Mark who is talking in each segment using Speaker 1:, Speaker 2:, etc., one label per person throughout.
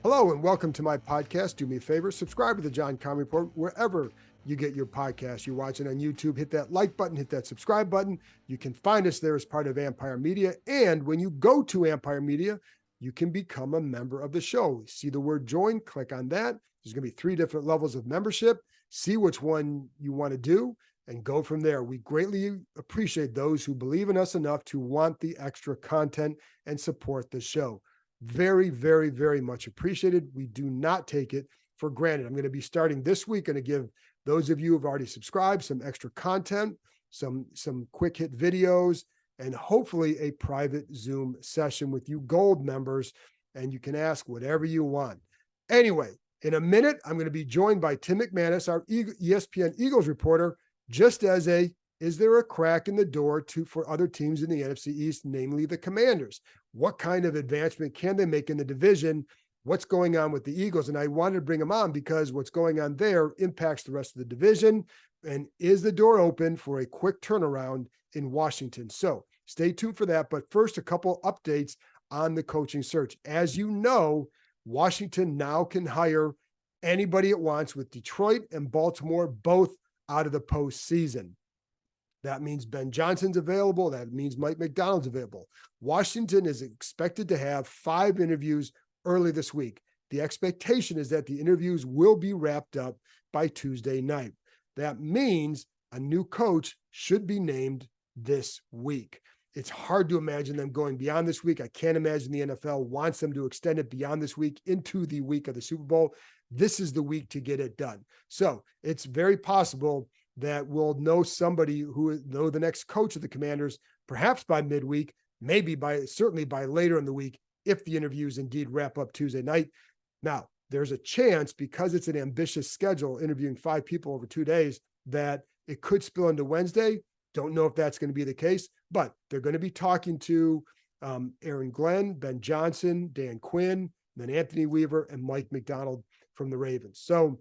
Speaker 1: Hello and welcome to my podcast. Do me a favor, subscribe to the John Keim Report wherever you get your podcast. You're watching on YouTube, hit that like button, hit that subscribe button. You can find us there as part of Empire Media. And when you go to Empire Media, you can become a member of the show. See the word join, click on that. There's going to be 3 different levels of membership. See which one you want to do and go from there. We greatly appreciate those who believe in us enough to want the extra content and support the show. Very, very, very much appreciated. We do not take it for granted. I'm going to be starting this week, going to give those of you who have already subscribed some extra content, some quick hit videos, and hopefully a private Zoom session with you gold members, and you can ask whatever you want. Anyway, in a minute, I'm going to be joined by Tim McManus, our ESPN Eagles reporter, just as is there a crack in the door for other teams in the NFC East, namely the Commanders? What kind of advancement can they make in the division? What's going on with the Eagles? And I wanted to bring them on because what's going on there impacts the rest of the division. And is the door open for a quick turnaround in Washington? So stay tuned for that. But first, a couple updates on the coaching search. As you know, Washington now can hire anybody it wants, with Detroit and Baltimore both out of the postseason. That means Ben Johnson's available. That means Mike McDonald's available. Washington is expected to have 5 interviews early this week. The expectation is that the interviews will be wrapped up by Tuesday night. That means a new coach should be named this week. It's hard to imagine them going beyond this week. I can't imagine the NFL wants them to extend it beyond this week into the week of the Super Bowl. This is the week to get it done. So it's very possible that we'll know somebody who know the next coach of the Commanders, perhaps by midweek, certainly by later in the week, if the interviews indeed wrap up Tuesday night. Now, there's a chance, because it's an ambitious schedule, interviewing 5 people over 2 days, that it could spill into Wednesday. Don't know if that's going to be the case, but they're going to be talking to Aaron Glenn, Ben Johnson, Dan Quinn, then Anthony Weaver, and Mike McDonald from the Ravens. So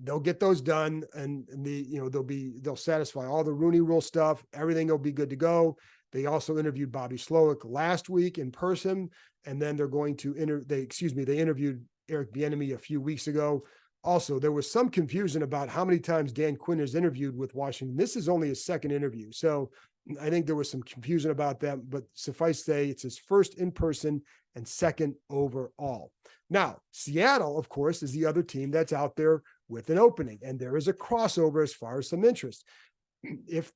Speaker 1: they'll get those done, and they'll satisfy all the Rooney Rule stuff. Everything will be good to go. They also interviewed Bobby Slowick last week in person, and then they're going to they interviewed Eric Bieniemy a few weeks ago. Also, there was some confusion about how many times Dan Quinn has interviewed with Washington. This is only his 2nd interview, so I think there was some confusion about that. But suffice to say, it's his 1st in person and 2nd overall. Now, Seattle, of course, is the other team that's out there with an opening, and there is a crossover as far as some interest. If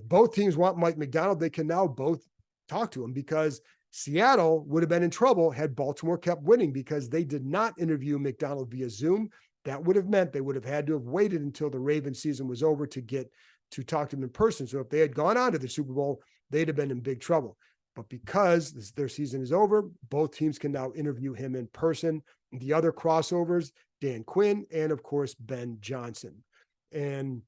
Speaker 1: both teams want Mike McDonald, they can now both talk to him, because Seattle would have been in trouble had Baltimore kept winning, because they did not interview McDonald via Zoom. That would have meant they would have had to have waited until the Ravens season was over to get to talk to him in person. So if they had gone on to the Super Bowl, they'd have been in big trouble. But because their season is over, both teams can now interview him in person. The other crossovers, Dan Quinn and, of course, Ben Johnson. And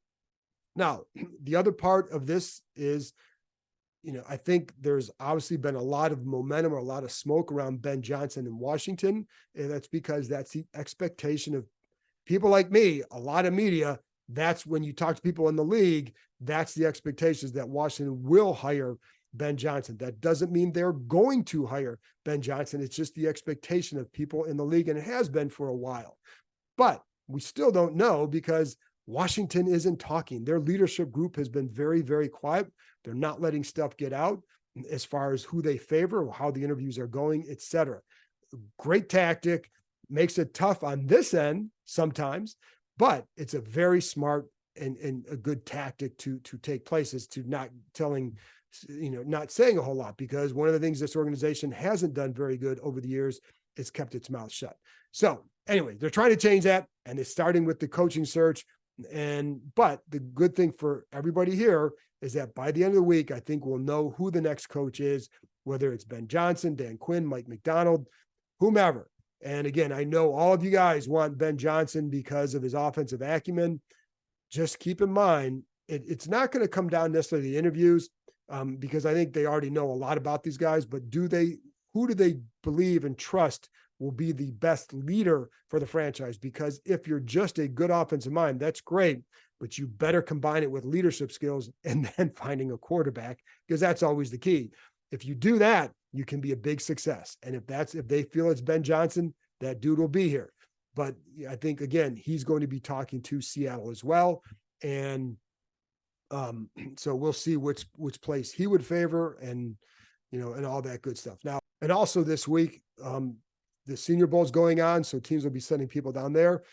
Speaker 1: now the other part of this is, I think there's obviously been a lot of momentum or a lot of smoke around Ben Johnson in Washington. And that's because that's the expectation of people like me, a lot of media. That's when you talk to people in the league, that's the expectations that Washington will hire Ben Johnson. That doesn't mean they're going to hire Ben Johnson. It's just the expectation of people in the league, and it has been for a while. But we still don't know, because Washington isn't talking. Their leadership group has been very, very quiet. They're not letting stuff get out as far as who they favor or how the interviews are going, etc. Great tactic. Makes it tough on this end sometimes, but it's a very smart and a good tactic to take place, is to not saying a whole lot, because one of the things this organization hasn't done very good over the years is kept its mouth shut. So anyway, they're trying to change that, and it's starting with the coaching search. But the good thing for everybody here is that by the end of the week, I think we'll know who the next coach is, whether it's Ben Johnson, Dan Quinn, Mike McDonald, whomever. And again, I know all of you guys want Ben Johnson because of his offensive acumen. Just keep in mind, it's not going to come down necessarily to the interviews, because I think they already know a lot about these guys, but who do they believe and trust will be the best leader for the franchise? Because if you're just a good offensive mind, that's great, but you better combine it with leadership skills and then finding a quarterback, because that's always the key. If you do that, you can be a big success. And if they feel it's Ben Johnson, that dude will be here. But I think, again, he's going to be talking to Seattle as well. And so we'll see which place he would favor, and, and all that good stuff. Now, and also this week, the Senior Bowl is going on, so teams will be sending people down there.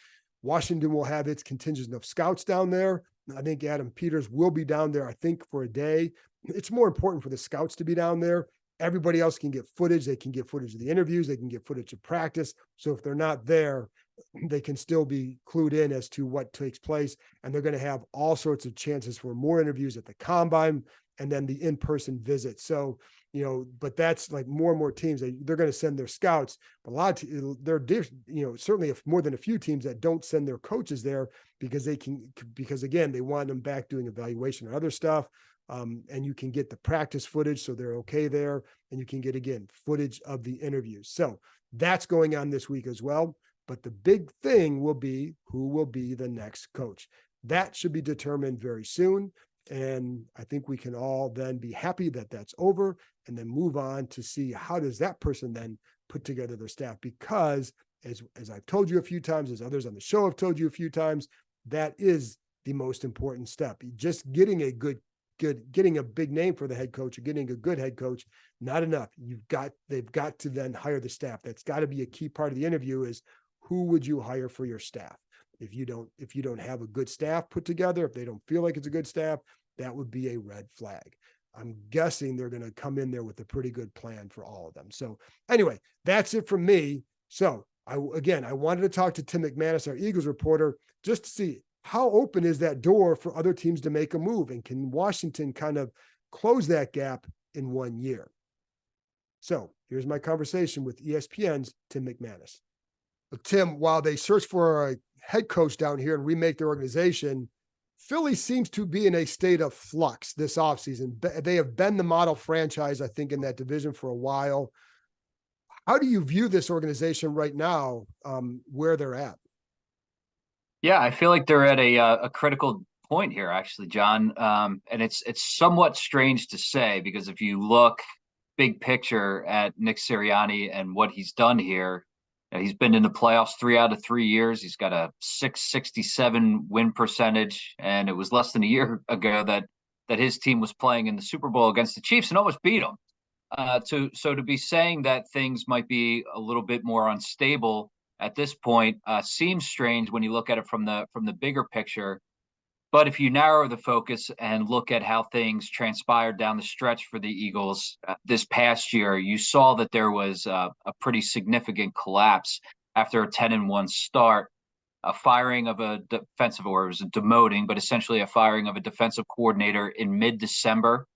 Speaker 1: Washington will have its contingent of scouts down there. I think Adam Peters will be down there, I think, for a day. It's more important for the scouts to be down there. Everybody else can get footage. They can get footage of the interviews. They can get footage of practice. So if they're not there, they can still be clued in as to what takes place. And they're going to have all sorts of chances for more interviews at the combine and then the in-person visit. So, but that's like more and more teams, they're going to send their scouts. But a lot of certainly more than a few teams that don't send their coaches there because again, they want them back doing evaluation and other stuff. And you can get the practice footage, so they're okay there. And you can get, again, footage of the interviews. So that's going on this week as well. But the big thing will be who will be the next coach. That should be determined very soon. And I think we can all then be happy that that's over and then move on to see how does that person then put together their staff. Because as I've told you a few times, as others on the show have told you a few times, that is the most important step. Just getting a big name for the head coach or getting a good head coach, not enough. They've got to then hire the staff. That's got to be a key part of the interview is who would you hire for your staff? If you don't have a good staff put together, if they don't feel like it's a good staff, that would be a red flag. I'm guessing they're going to come in there with a pretty good plan for all of them. So anyway, that's it from me. So I wanted to talk to Tim McManus, our Eagles reporter, just to see how open is that door for other teams to make a move, and can Washington kind of close that gap in 1 year? So here's my conversation with ESPN's Tim McManus. Tim, while they search for a head coach down here and remake their organization, Philly seems to be in a state of flux this offseason. They have been the model franchise, I think, in that division for a while. How do you view this organization right now, where they're at?
Speaker 2: Yeah, I feel like they're at a critical point here, actually, John. And it's somewhat strange to say, because if you look big picture at Nick Sirianni and what he's done here, he's been in the playoffs 3 out of 3 years. He's got a 667 win percentage, and it was less than a year ago that his team was playing in the Super Bowl against the Chiefs and almost beat them. So to be saying that things might be a little bit more unstable at this point seems strange when you look at it from the bigger picture. But if you narrow the focus and look at how things transpired down the stretch for the Eagles this past year, you saw that there was a pretty significant collapse after a 10-1 start, a firing of a defensive, or it was a demoting, but essentially a firing of a defensive coordinator in mid-December,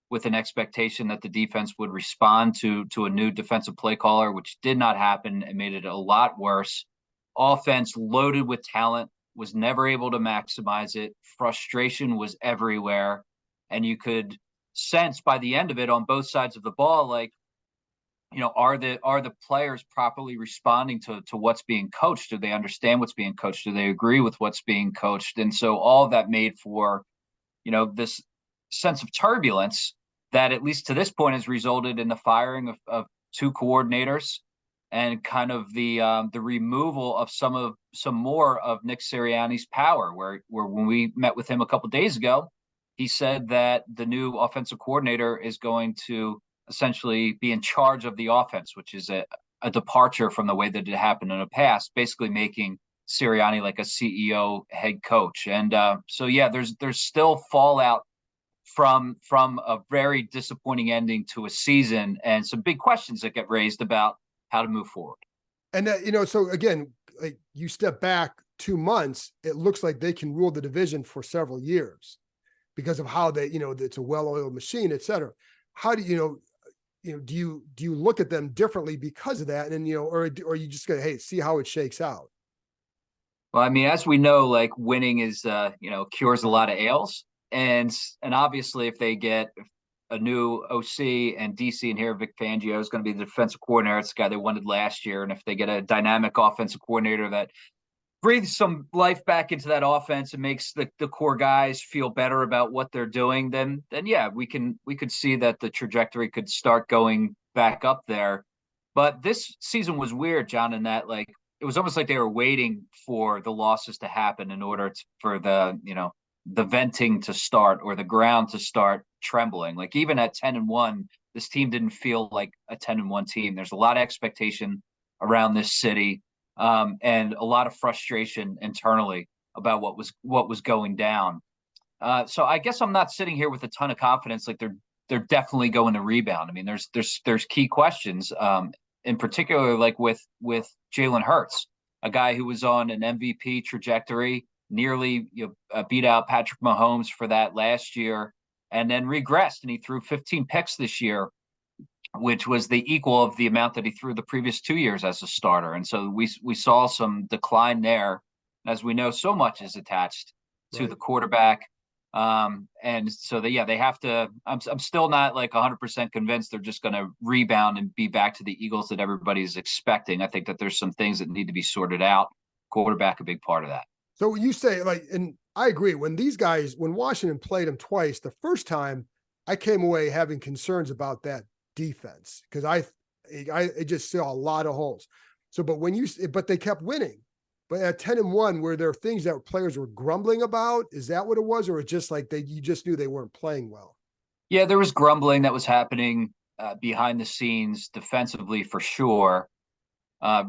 Speaker 2: with an expectation that the defense would respond to a new defensive play caller, which did not happen and made it a lot worse. Offense loaded with talent, was never able to maximize it. Frustration was everywhere. And you could sense by the end of it on both sides of the ball, like, are the players properly responding to what's being coached? Do they understand what's being coached? Do they agree with what's being coached? And so all of that made for, this sense of turbulence that, at least to this point, has resulted in the firing of 2 coordinators and kind of the removal of some more of Nick Sirianni's power, where when we met with him a couple of days ago, he said that the new offensive coordinator is going to essentially be in charge of the offense, which is a departure from the way that it happened in the past, basically making Sirianni like a CEO head coach. And so, yeah, there's still fallout from a very disappointing ending to a season, and some big questions that get raised about how to move forward.
Speaker 1: And so again, like, you step back 2 months, it looks like they can rule the division for several years because of how they, it's a well-oiled machine, et cetera. How do do you look at them differently because of that? And, or you just go, hey, see how it shakes out?
Speaker 2: Well, I mean, as we know, like, winning is, cures a lot of ails. And obviously, if they get a new OC and DC in here, Vic Fangio is going to be the defensive coordinator. It's the guy they wanted last year. And if they get a dynamic offensive coordinator that breathes some life back into that offense and makes the core guys feel better about what they're doing, then yeah, we could see that the trajectory could start going back up there. But this season was weird, John, in that, like, it was almost like they were waiting for the losses to happen in order for the, the venting to start or the ground to start trembling. Like even at 10-1, this team didn't feel like a 10-1 team. There's a lot of expectation around this city, and a lot of frustration internally about what was going down. So I guess I'm not sitting here with a ton of confidence. Like they're definitely going to rebound. I mean, there's key questions, in particular, like with Jalen Hurts, a guy who was on an MVP trajectory, nearly beat out Patrick Mahomes for that last year, and then regressed, and he threw 15 picks this year, which was the equal of the amount that he threw the previous 2 years as a starter. And so we saw some decline there. As we know, so much is attached to the quarterback. And so they have to, I'm still not like 100% convinced they're just going to rebound and be back to the Eagles that everybody's expecting. I think that there's some things that need to be sorted out. Quarterback, a big part of that.
Speaker 1: So you say, like, and I agree, when Washington played them twice, the first time I came away having concerns about that defense because I just saw a lot of holes. So, but they kept winning. But at 10-1, were there things that players were grumbling about? Is that what it was? Or it just like you just knew they weren't playing well?
Speaker 2: Yeah, there was grumbling that was happening behind the scenes defensively for sure.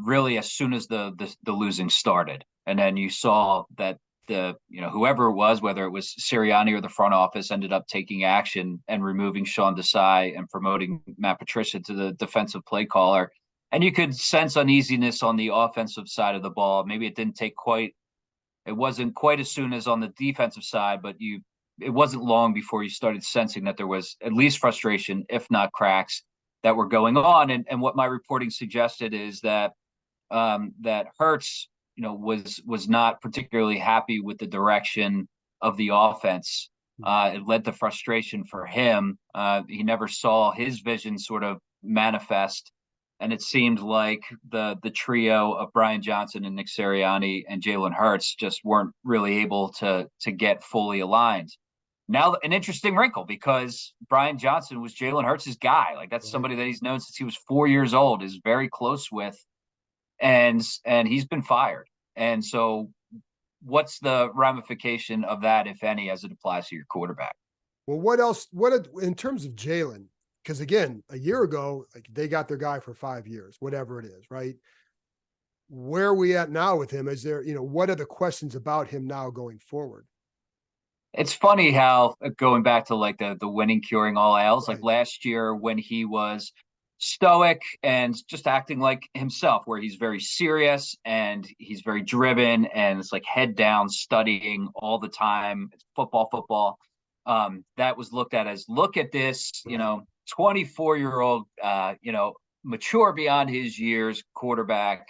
Speaker 2: Really, as soon as the losing started, and then you saw that whoever it was, whether it was Sirianni or the front office, ended up taking action and removing Sean Desai and promoting Matt Patricia to the defensive play caller. And you could sense uneasiness on the offensive side of the ball. Maybe it wasn't quite as soon as on the defensive side, but it wasn't long before you started sensing that there was at least frustration, if not cracks, that were going on. And what my reporting suggested is that that Hurts, was not particularly happy with the direction of the offense. It led to frustration for him. He never saw his vision sort of manifest. And it seemed like the trio of Brian Johnson and Nick Sirianni and Jalen Hurts just weren't really able to get fully aligned. Now, an interesting wrinkle, because Brian Johnson was Jalen Hurts' guy. Like that's somebody that he's known since he was 4 years old, is very close with, and he's been fired. And so what's the ramification of that, if any, as it applies to your quarterback?
Speaker 1: Well, what else? In terms of Jalen? Because again, a year ago, like they got their guy for 5 years, whatever it is, right? Where are we at now with him? Is there, what are the questions about him now going forward?
Speaker 2: It's funny how going back to like the winning curing all ails, like last year when he was stoic and just acting like himself, where he's very serious and he's very driven and it's like head down studying all the time. It's football. That was looked at as, look at this, 24-year-old, mature beyond his years quarterback,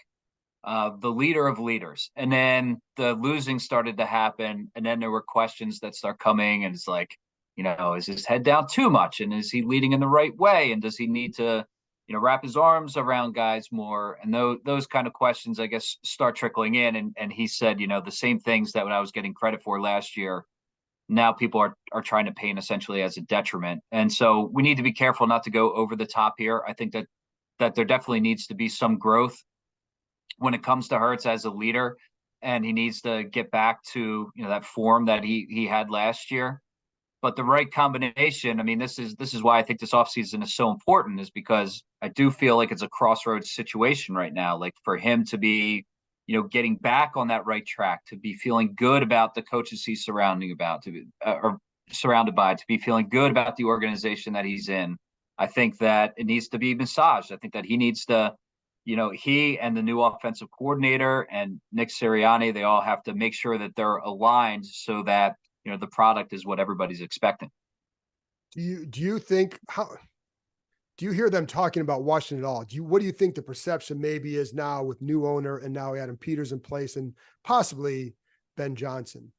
Speaker 2: the leader of leaders. And then the losing started to happen. And then there were questions that start coming. And it's like, is his head down too much? And is he leading in the right way? And does he need to, wrap his arms around guys more? And those kind of questions, I guess, start trickling in. And he said, the same things that when I was getting credit for last year, now people are trying to paint essentially as a detriment. And so we need to be careful not to go over the top here. I think that there definitely needs to be some growth when it comes to Hurts as a leader, and he needs to get back to that form that he had last year. But the right combination, I mean, this is why I think this offseason is so important, is because I do feel like it's a crossroads situation right now. Like for him to be getting back on that right track, to be feeling good about the coaches he's surrounded by, to be feeling good about the organization that he's in. I think that it needs to be massaged. I think that he needs to, he and the new offensive coordinator and Nick Sirianni, they all have to make sure that they're aligned so that, the product is what everybody's expecting.
Speaker 1: Do you think, do you hear them talking about Washington at all? What do you think the perception maybe is now with new owner and now Adam Peters in place and possibly Ben Johnson?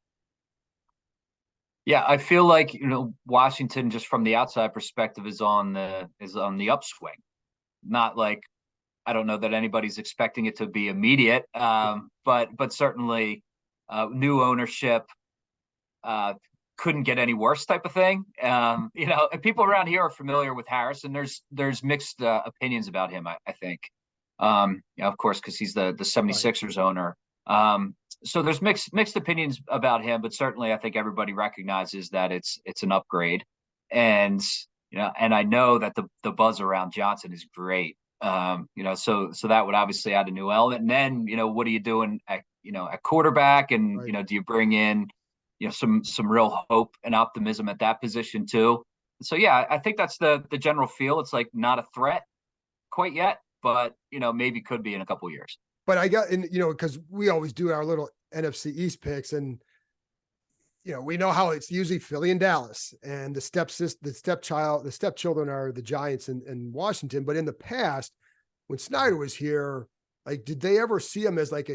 Speaker 2: Yeah, I feel like, Washington, just from the outside perspective, is on the upswing. Not like, I don't know that anybody's expecting it to be immediate, but certainly new ownership, couldn't get any worse type of thing. And people around here are familiar with Harris, and there's mixed opinions about him, I think. Of course, because he's the 76ers owner. So there's mixed opinions about him, but certainly I think everybody recognizes that it's an upgrade. And and I know that the buzz around Johnson is great. So that would obviously add a new element. And then, what are you doing at quarterback? And,
Speaker 1: Right.
Speaker 2: do you bring in, some real hope and optimism at that position too? So, yeah, I think that's the general feel. It's like not a threat quite yet, but, maybe could be in a couple of years.
Speaker 1: But because we always do our little NFC East picks, and we know how it's usually Philly and Dallas, and the stepchildren are the Giants and Washington. But in the past, when Snyder was here, like, did they ever see him as like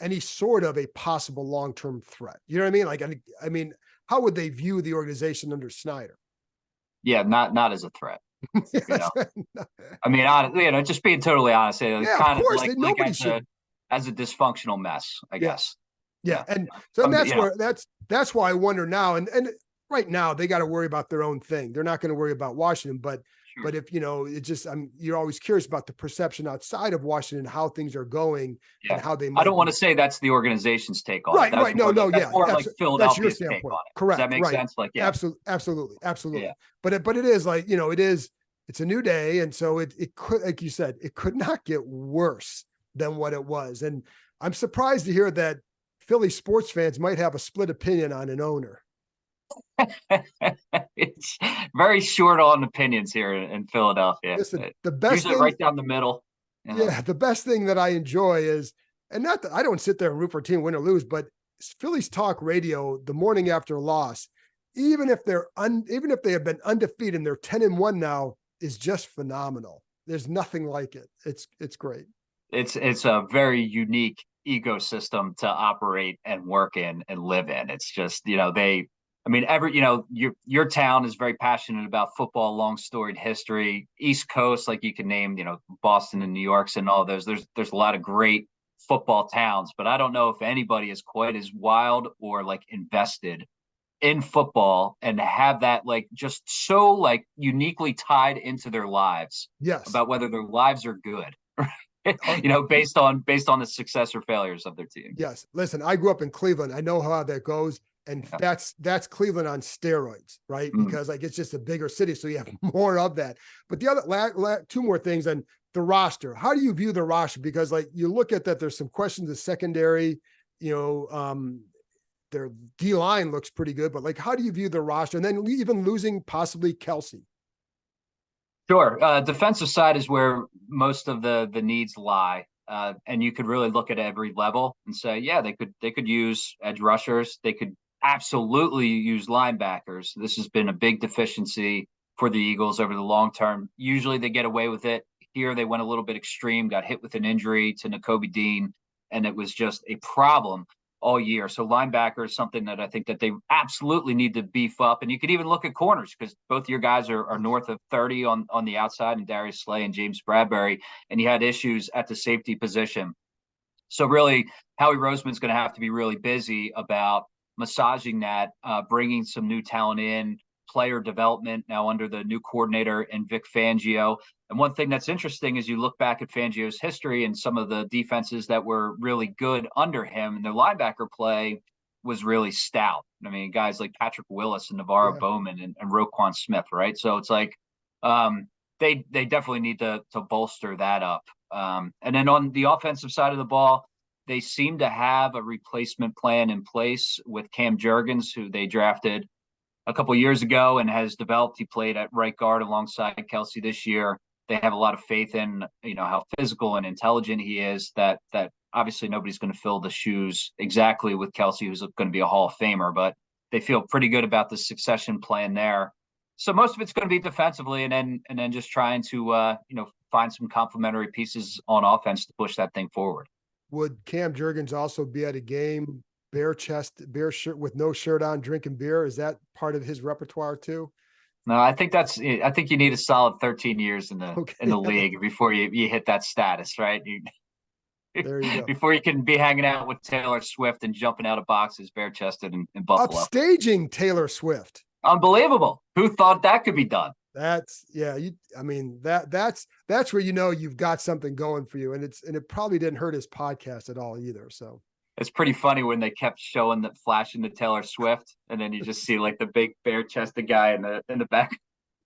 Speaker 1: any sort of a possible long-term threat? You know what I mean? Like, I mean, how would they view the organization under Snyder?
Speaker 2: Yeah, not as a threat.
Speaker 1: Yes.
Speaker 2: I mean, honestly, just being totally honest, it's
Speaker 1: Yeah, of
Speaker 2: kind of
Speaker 1: course.
Speaker 2: like
Speaker 1: Nobody should.
Speaker 2: as a dysfunctional mess, I guess.
Speaker 1: Yeah. And so and that's why I wonder now. And right now they got to worry about their own thing. They're not going to worry about Washington. But if it's just you're always curious about the perception outside of Washington, how things are going and how they might.
Speaker 2: I don't want to say that's the organization's take on
Speaker 1: it. Right.
Speaker 2: No,
Speaker 1: yeah.
Speaker 2: More like Philadelphia's take on it.
Speaker 1: Correct.
Speaker 2: Does that make sense? Like, yeah.
Speaker 1: Absolutely.
Speaker 2: Yeah.
Speaker 1: But it is like, it's a new day. And so it could, like you said, it could not get worse than what it was. And I'm surprised to hear that Philly sports fans might have a split opinion on an owner.
Speaker 2: It's very short on opinions here in Philadelphia.
Speaker 1: Listen, the best
Speaker 2: usually
Speaker 1: thing,
Speaker 2: right down the middle.
Speaker 1: Yeah, the best thing that I enjoy is, and not that I don't sit there and root for a team, win or lose, but Phillies talk radio the morning after a loss, even if they have been undefeated and they're 10-1 now, is just phenomenal. There's nothing like it. It's great.
Speaker 2: It's a very unique ecosystem to operate and work in and live in. It's just, your town is very passionate about football, long storied history. East Coast, like you can name, Boston and New York's and all those. There's a lot of great football towns, but I don't know if anybody is quite as wild or like invested in football and have that like just so like uniquely tied into their lives.
Speaker 1: Yes.
Speaker 2: About whether their lives are good. Based on the success or failures of their team.
Speaker 1: Yes. Listen, I grew up in Cleveland. I know how that goes. And that's Cleveland on steroids, right? Because like, it's just a bigger city. So you have more of that. But the other two more things on the roster. How do you view the roster? Because like you look at that, there's some questions of secondary, their D line looks pretty good, but like, how do you view the roster? And then even losing possibly Kelsey.
Speaker 2: Sure. Defensive side is where most of the needs lie. And you could really look at every level and say, yeah, they could use edge rushers. They could absolutely use linebackers. This has been a big deficiency for the Eagles over the long term. Usually they get away with it. Here they went a little bit extreme, got hit with an injury to Nakobe Dean, and it was just a problem all year. So linebacker is something that I think that they absolutely need to beef up. And you could even look at corners because both your guys are north of 30 on the outside, and Darius Slay and James Bradbury, and you had issues at the safety position. So really, Howie Roseman's going to have to be really busy about massaging that, bringing some new talent in, player development now under the new coordinator and Vic Fangio. And one thing that's interesting is you look back at Fangio's history and some of the defenses that were really good under him, and their linebacker play was really stout. I mean, guys like Patrick Willis and Navarro Bowman and Roquan Smith, right? So it's like they definitely need to bolster that up. And then on the offensive side of the ball, they seem to have a replacement plan in place with Cam Jurgens, who they drafted a couple of years ago and has developed. He played at right guard alongside Kelsey this year. They have a lot of faith in, how physical and intelligent he is, that obviously nobody's going to fill the shoes exactly with Kelsey, who's going to be a Hall of Famer, but they feel pretty good about the succession plan there. So most of it's going to be defensively and then just trying to, find some complementary pieces on offense to push that thing forward.
Speaker 1: Would Cam Jurgens also be at a game, bare shirt with no shirt on, drinking beer? Is that part of his repertoire too?
Speaker 2: No, I think you need a solid 13 years in the league before you hit that status, right?
Speaker 1: There you go.
Speaker 2: Before you can be hanging out with Taylor Swift and jumping out of boxes bare-chested in Buffalo.
Speaker 1: Upstaging Taylor Swift.
Speaker 2: Unbelievable. Who thought that could be done?
Speaker 1: That's that's where you've got something going for you. And it probably didn't hurt his podcast at all either. So
Speaker 2: it's pretty funny when they kept showing that flashing to Taylor Swift, and then you just see like the big bare chested guy in the back.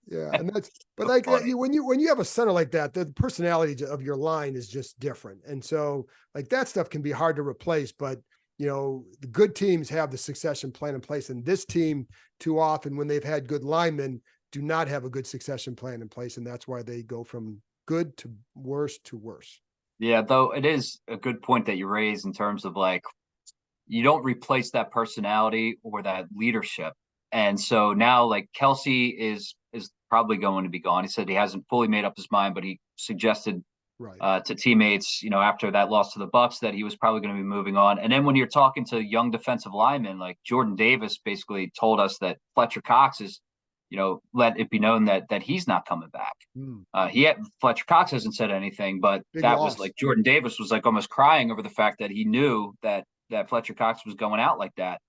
Speaker 1: yeah, and that's but
Speaker 2: So
Speaker 1: like
Speaker 2: funny.
Speaker 1: when you have a center like that, the personality of your line is just different. And so like that stuff can be hard to replace, but the good teams have the succession plan in place. And this team, too often when they've had good linemen, do not have a good succession plan in place. And that's why they go from good to worse to worse.
Speaker 2: Yeah, though it is a good point that you raise in terms of like you don't replace that personality or that leadership. And so now like Kelsey is probably going to be gone. He said he hasn't fully made up his mind, but he suggested
Speaker 1: Right.
Speaker 2: to teammates, after that loss to the Bucs, that he was probably going to be moving on. And then when you're talking to young defensive linemen, like Jordan Davis basically told us that Fletcher Cox is, let it be known that he's not coming back. Fletcher Cox hasn't said anything, but
Speaker 1: Big
Speaker 2: that
Speaker 1: loss.
Speaker 2: was like Jordan Davis was like almost crying over the fact that he knew that Fletcher Cox was going out like that.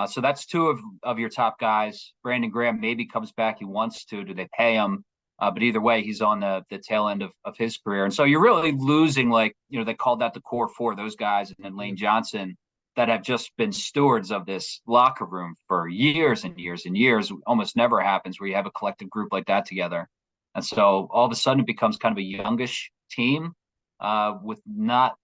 Speaker 2: So that's two of your top guys. Brandon Graham maybe comes back. He wants to. Do they pay him? But either way, he's on the tail end of his career. And so you're really losing, like, they called that the core four, those guys, and then Lane Johnson, that have just been stewards of this locker room for years and years and years. Almost never happens where you have a collective group like that together. And so all of a sudden it becomes kind of a youngish team with not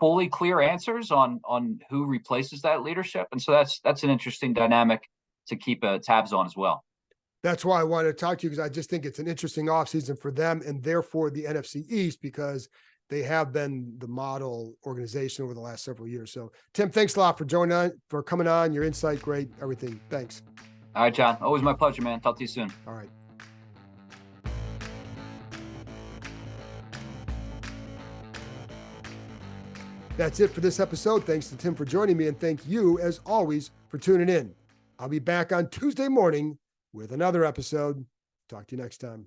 Speaker 2: fully clear answers on who replaces that leadership. And so that's an interesting dynamic to keep tabs on as well.
Speaker 1: That's why I wanted to talk to you, because I just think it's an interesting offseason for them and therefore the NFC East, because they have been the model organization over the last several years. So Tim, thanks a lot for coming on, your insight. Great. Everything. Thanks.
Speaker 2: All right, John. Always my pleasure, man. Talk to you soon.
Speaker 1: All right. That's it for this episode. Thanks to Tim for joining me, and thank you, as always, for tuning in. I'll be back on Tuesday morning with another episode. Talk to you next time.